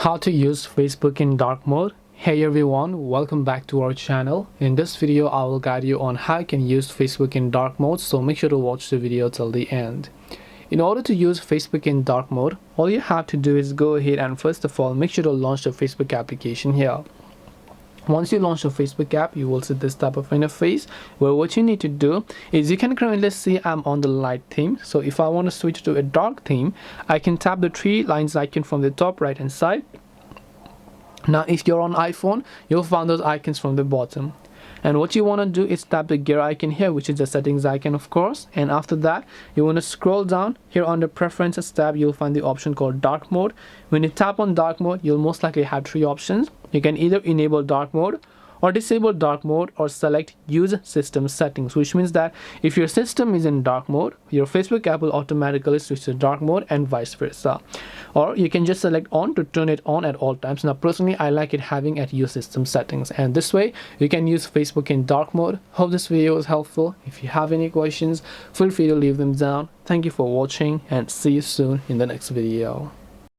How to use Facebook in dark mode. Hey everyone, welcome back to our channel. In this video I will guide you on how you can use Facebook in dark mode, so make sure to watch the video till the end. In order to use Facebook in dark mode, all you have to do is go ahead and first of all make sure to launch the Facebook application here. Once you launch the Facebook app, you will see this type of interface where what you need to do is, you can currently see I'm on the light theme. So if I want to switch to a dark theme, I can tap the three lines icon from the top right hand side. Now if you're on iPhone, you'll find those icons from the bottom. And what you want to do is tap the gear icon here, which is the settings icon of course, and after that you want to scroll down here on the preferences tab. You'll find the option called dark mode. When you tap on dark mode, you'll most likely have three options. You can either enable dark mode or disable dark mode, or select use system settings, which means that if your system is in dark mode, your Facebook app will automatically switch to dark mode and vice versa. Or you can just select on to turn it on at all times. Now personally I like it having at use system settings, and this way you can use Facebook in dark mode. Hope this video was helpful. If you have any questions, feel free to leave them down. Thank you for watching and see you soon in the next video.